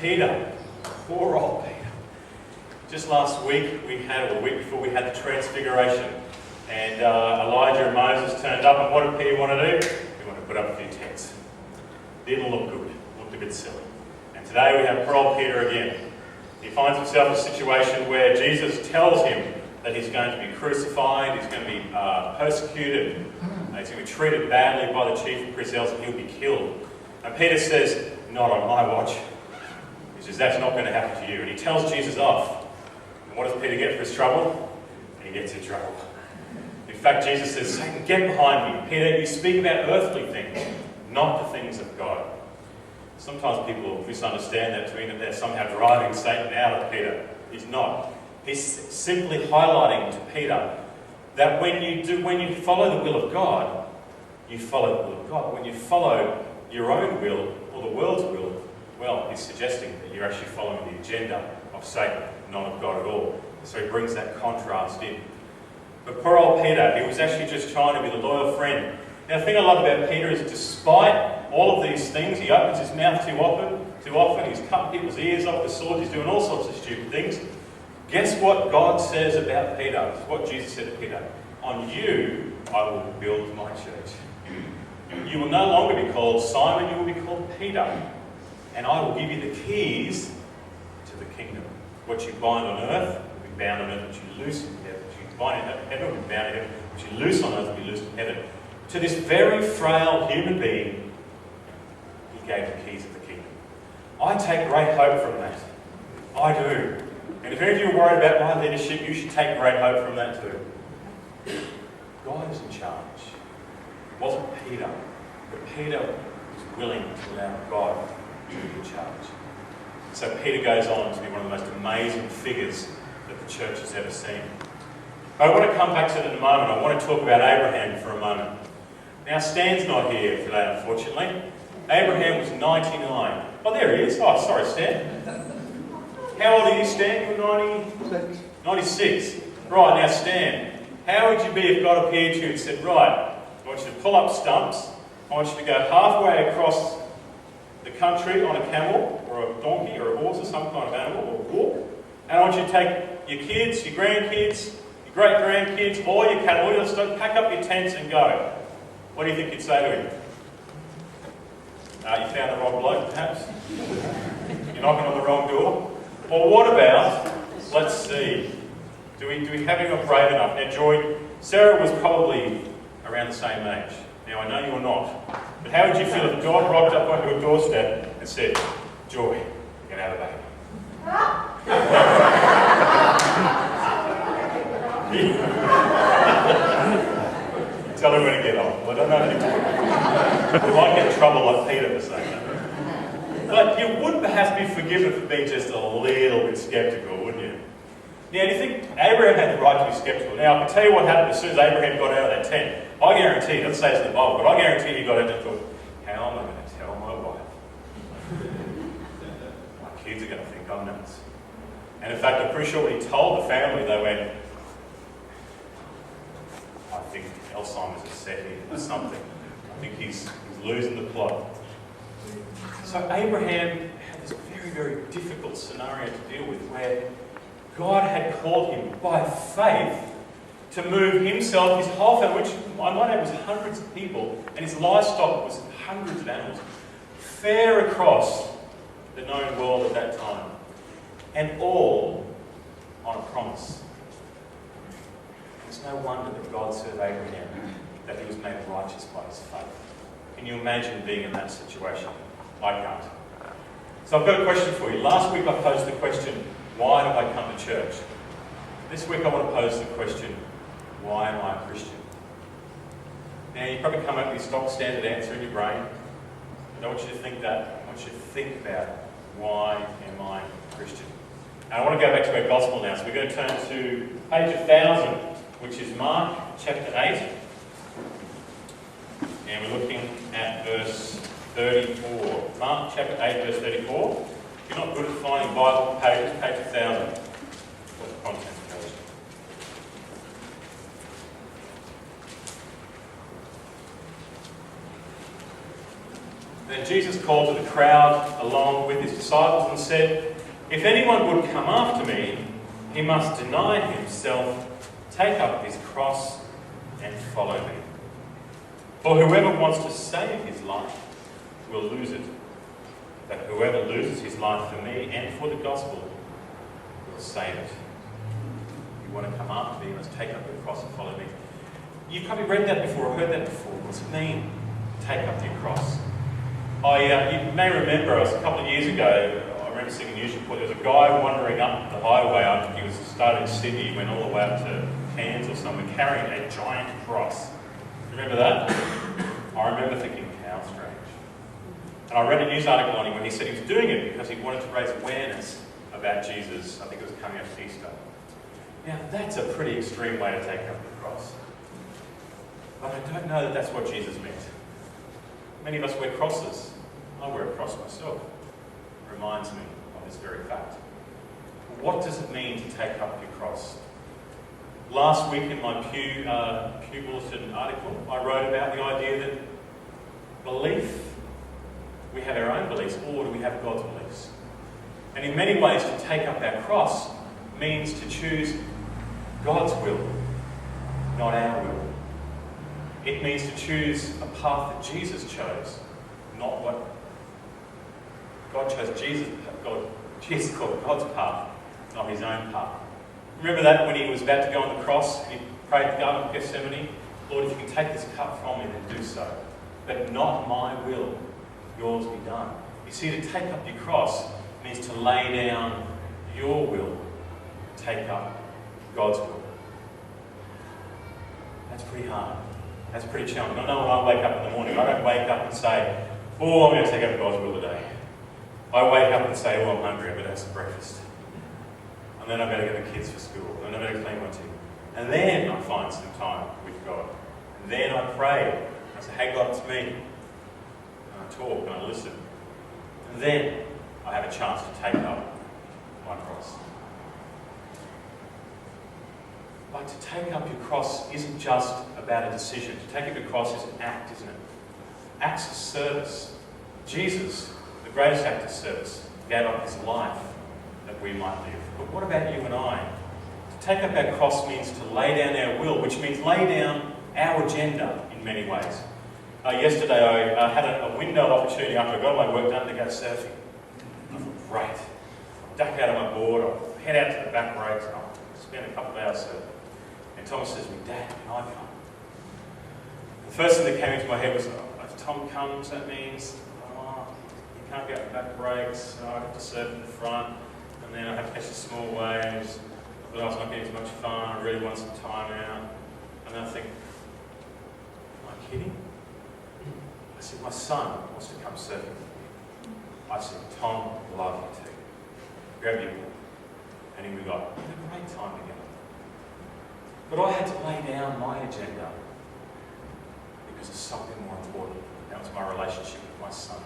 Peter, poor old Peter. Just last week, a week before, we had the Transfiguration. And Elijah and Moses turned up, and what did Peter want to do? He wanted to put up a few tents. Didn't look good, looked a bit silly. And today we have poor old Peter again. He finds himself in a situation where Jesus tells him that he's going to be crucified, he's going to be persecuted, he's going to be treated badly by the chief priests, else he'll be killed. And Peter says, not on my watch. He says, that's not going to happen to you. And he tells Jesus off. And what does Peter get for his trouble? He gets in trouble. In fact, Jesus says, Satan, get behind me. Peter, you speak about earthly things, not the things of God. Sometimes people misunderstand that to mean that they're somehow driving Satan out of Peter. He's not. He's simply highlighting to Peter that when you follow the will of God, you follow the will of God. When you follow your own will or the world's will, well, he's suggesting that you're actually following the agenda of Satan, not of God at all. So he brings that contrast in. But poor old Peter, he was actually just trying to be the loyal friend. Now, the thing I love about Peter is despite all of these things, he opens his mouth too often, he's cutting people's ears off with swords, he's doing all sorts of stupid things. Guess what God says about Peter? This is what Jesus said to Peter. On you, I will build my church. You will no longer be called Simon, you will be called Peter. And I will give you the keys to the kingdom. What you bind on earth will be bound on earth, what you loose in heaven. What you bind in heaven will be bound in heaven. What you loose on earth will be loosed in heaven. To this very frail human being, he gave the keys of the kingdom. I take great hope from that. I do. And if any of you are worried about my leadership, you should take great hope from that too. God is in charge. It wasn't Peter, but Peter was willing to allow God to be in charge. So Peter goes on to be one of the most amazing figures that the church has ever seen. But I want to come back to it in a moment. I want to talk about Abraham for a moment. Now, Stan's not here today, unfortunately. Abraham was 99. Oh, there he is. Oh, sorry, Stan. How old are you, Stan? You're 96. 96. Right, now, Stan, how would you be if God appeared to you and said, right, I want you to pull up stumps, I want you to go halfway across the country on a camel, or a donkey, or a horse, or some kind of animal, or a walk, and I want you to take your kids, your grandkids, your great-grandkids, all your cattle, all your stuff, pack up your tents and go. What do you think you'd say to him? You found the wrong bloke, perhaps? You're knocking on the wrong door? Or what about, let's see, do we have anyone brave enough? Now, Joy, Sarah was probably around the same age. Now, I know you're not. But how would you feel if God rocked up on your doorstep and said, Joy, you're going to have a baby? Tell her when to get on. Well, I don't know anymore. You might get in trouble like Peter for saying that. But you would perhaps be forgiven for being just a little bit sceptical, wouldn't you? Now, do you think Abraham had the right to be sceptical? Now, I can tell you what happened as soon as Abraham got out of that tent. I guarantee, it doesn't say it's in the Bible, but I guarantee he got out and thought, how am I going to tell my wife? My kids are going to think I'm nuts. And in fact, I'm pretty sure when he told the family, they went, I think Alzheimer's is set in or something. I think he's losing the plot. So Abraham had this very, very difficult scenario to deal with where God had called him by faith to move himself, his whole family, which I might add was hundreds of people, and his livestock was hundreds of animals, fair across the known world at that time. And all on a promise. It's no wonder that God said of Abraham that he was made righteous by his faith. Can you imagine being in that situation? I can't. So I've got a question for you. Last week I posed the question, why do I come to church? This week I want to pose the question, why am I a Christian? Now you probably come up with your stock standard answer in your brain. I don't want you to think that. I want you to think about, why am I a Christian? And I want to go back to our gospel now. So we're going to turn to page 1000, which is Mark chapter 8. And we're looking at verse 34. Mark chapter 8, verse 34. If you're not good at finding Bible pages, page 1000. What the content tells you. Then Jesus called to the crowd along with his disciples and said, "If anyone would come after me, he must deny himself, take up his cross, and follow me. For whoever wants to save his life will lose it. But whoever loses his life for me and for the gospel will save it." If you want to come after me, you must take up your cross and follow me. You've probably read that before or heard that before. What's it mean, take up your cross? You may remember, a couple of years ago, I remember seeing a news report, there was a guy wandering up the highway. I think he was starting in Sydney, he went all the way up to Cairns or somewhere, carrying a giant cross. Remember that? I remember thinking, how strange. And I read a news article on him when he said he was doing it because he wanted to raise awareness about Jesus. I think it was coming up to Easter. Now, that's a pretty extreme way to take up the cross. But I don't know that that's what Jesus meant. Many of us wear crosses. I wear a cross myself. It reminds me of this very fact. But what does it mean to take up your cross? Last week in my Pew Bulletin article, I wrote about the idea that belief, we have our own beliefs, or do we have God's beliefs? And in many ways, to take up our cross means to choose God's will, not our will. It means to choose a path that Jesus chose, not what God chose. Jesus called God's path, not his own path. Remember that when he was about to go on the cross, he prayed in the Garden of Gethsemane, "Lord, if you can take this cup from me, then do so. But not my will, yours be done." You see, to take up your cross means to lay down your will, take up God's will. That's pretty hard. That's pretty challenging. I know when I wake up in the morning, I don't wake up and say, "Oh, I'm going to take up God's will today." I wake up and say, "Oh, I'm hungry, I better have some breakfast. And then I better get the kids for school. And then I better clean my team." And then I find some time with God. And then I pray. I say, "Hey God, it's me." And I talk and I listen. And then I have a chance to take up my cross. But to take up your cross isn't just about a decision. To take up your cross is an act, isn't it? Acts of service. Jesus, the greatest act of service, gave up his life that we might live. But what about you and I? To take up our cross means to lay down our will, which means lay down our agenda in many ways. Yesterday I had a window of opportunity after I got my work done to go surfing. I thought, great. I'll duck out of my board, I'll head out to the back breaks, and I'll spend a couple of hours surfing. And Thomas says to me, "Dad, can I come?" The first thing that came into my head was, if Tom comes, that means you can't get the back breaks, so I have to surf in the front, and then I have to catch the small waves, but I was not getting as much fun, I really want some time out. And then I think, am I kidding? I said, "My son wants to come surfing with me." I said, "Tom, love you too. Grab your board." And he got a great time together. But I had to lay down my agenda because of something more important. That was my relationship with my son.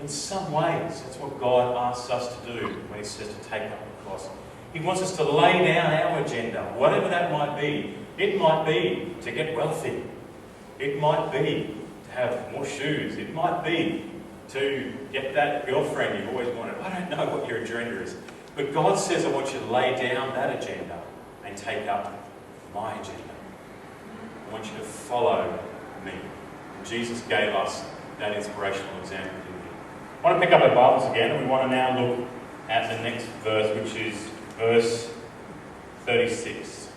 In some ways, that's what God asks us to do when he says to take up the cross. He wants us to lay down our agenda, whatever that might be. It might be to get wealthy. It might be to have more shoes. It might be to get that girlfriend you've always wanted. I don't know what your agenda is. But God says, "I want you to lay down that agenda and take up my agenda. I want you to follow me." And Jesus gave us that inspirational example, didn't he? I want to pick up our Bibles again, and we want to now look at the next verse, which is verse 36.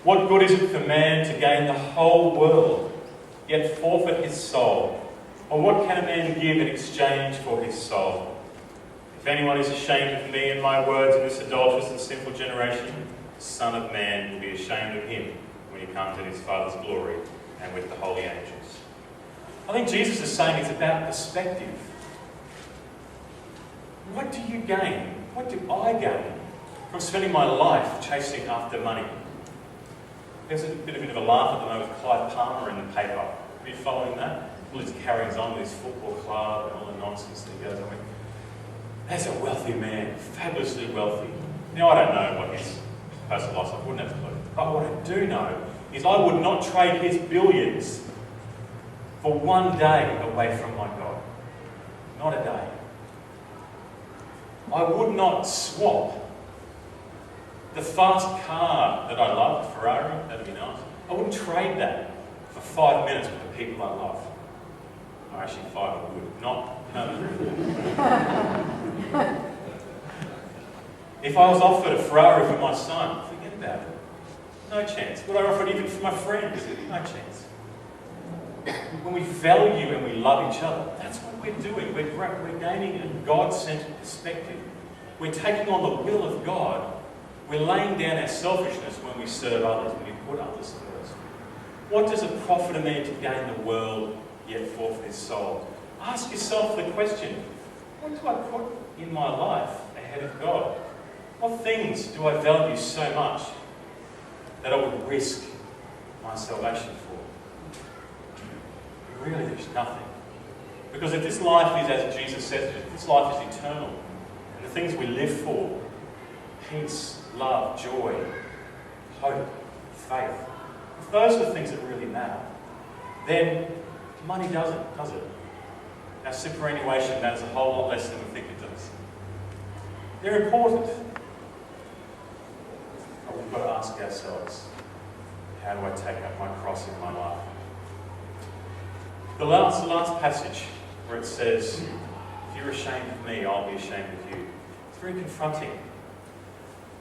"What good is it for man to gain the whole world, yet forfeit his soul? Or what can a man give in exchange for his soul? If anyone is ashamed of me and my words in this adulterous and sinful generation, the Son of Man will be ashamed of him when he comes in his Father's glory and with the holy angels." I think Jesus is saying it's about perspective. What do you gain? What do I gain from spending my life chasing after money? There's a bit of a laugh at the moment with Clive Palmer in the paper. Are you following that? All his carryings on with his football club and all the nonsense that he goes on with. There's a wealthy man, fabulously wealthy. Now, I don't know what his personal life is, I wouldn't have a clue. But what I do know is I would not trade his billions for one day away from my God. Not a day. I would not swap the fast car that I love, Ferrari, that'd be nice. I wouldn't trade that for 5 minutes with the people I love. Or actually 5 I would, not If I was offered a Ferrari for my son, forget about it. No chance. Would I offer it even for my friends? No chance. When we value and we love each other, that's what we're doing. We're gaining a God-centered perspective. We're taking on the will of God. We're laying down our selfishness when we serve others, when we put others first. What does it profit a man to gain the world, yet forfeit his soul? Ask yourself the question, what do I put in my life ahead of God? What things do I value so much that I would risk my salvation for? Really, there's nothing. Because if this life is, as Jesus says, if this life is eternal, and the things we live for, peace, love, joy, hope, faith, if those are the things that really matter, then money doesn't, does it? Our superannuation matters a whole lot less than we think it does. They're important. But we've got to ask ourselves, how do I take up my cross in my life? The last passage where it says, if you're ashamed of me, I'll be ashamed of you. It's very confronting.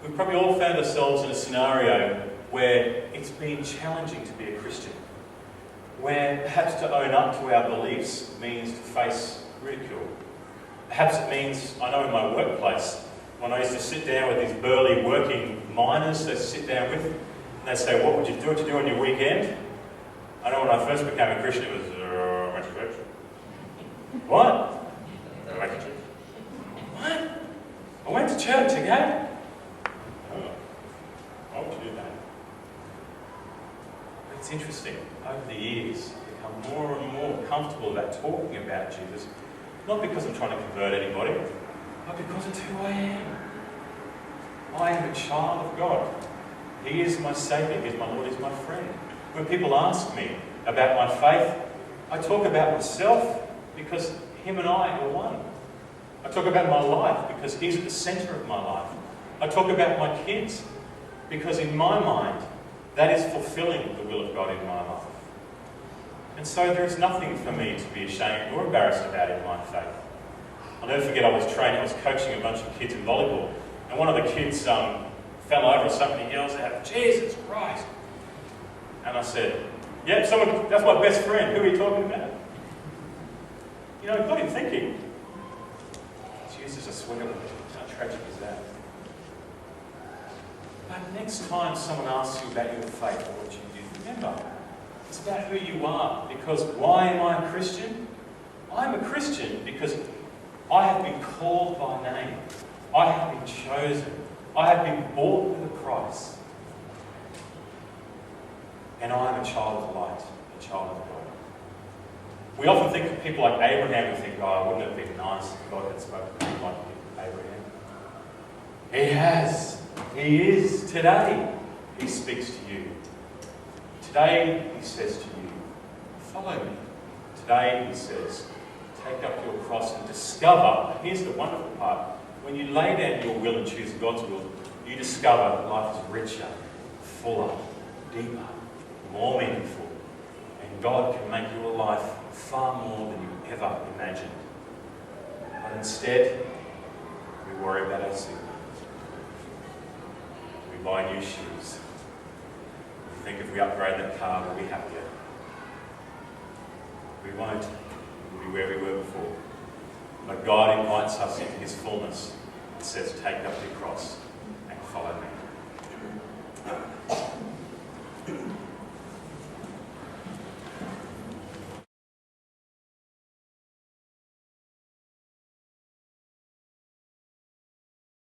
We've probably all found ourselves in a scenario where it's been challenging to be a Christian, where perhaps to own up to our beliefs means to face ridicule. Perhaps it means, I know in my workplace, when I used to sit down with these burly working miners to sit down with, and they'd say, what would you do on your weekend? I know when I first became a Christian, it was, I went to church. What? I went to church. What? I went to church again? Oh, why would you do that? But it's interesting. Over the years, I've become more and more comfortable about talking about Jesus, not because I'm trying to convert anybody, but because it's who I am. I am a child of God. He is my Saviour. He is my Lord. He is my friend. When people ask me about my faith, I talk about myself because Him and I are one. I talk about my life because He's at the centre of my life. I talk about my kids because in my mind, that is fulfilling the will of God in my life. And so there is nothing for me to be ashamed or embarrassed about in my faith. I'll never forget, I was coaching a bunch of kids in volleyball, and one of the kids fell over or something. He yells out, Jesus Christ! And I said, yeah, that's my best friend. Who are you talking about? You know, it got him thinking. Jesus, I swear, how tragic is that? But next time someone asks you about your faith or what you do, remember, it's about who you are. Because why am I a Christian? I'm a Christian because I have been called by name. I have been chosen. I have been bought with a price. And I am a child of light, a child of God. We often think of people like Abraham and think, oh, wouldn't it have been nice if God had spoken to me like Abraham? He has. He is. Today, He speaks to you. Today, He says to you, follow me. Today, He says, take up your cross and discover, here's the wonderful part, when you lay down your will and choose God's will, you discover that life is richer, fuller, deeper, more meaningful. And God can make your life far more than you ever imagined. But instead, we worry about our sin. We buy new shoes. We think if we upgrade that car, we'll be happier. We won't. We'll be where we were before. But God invites us into His fullness and says, take up your cross and follow me.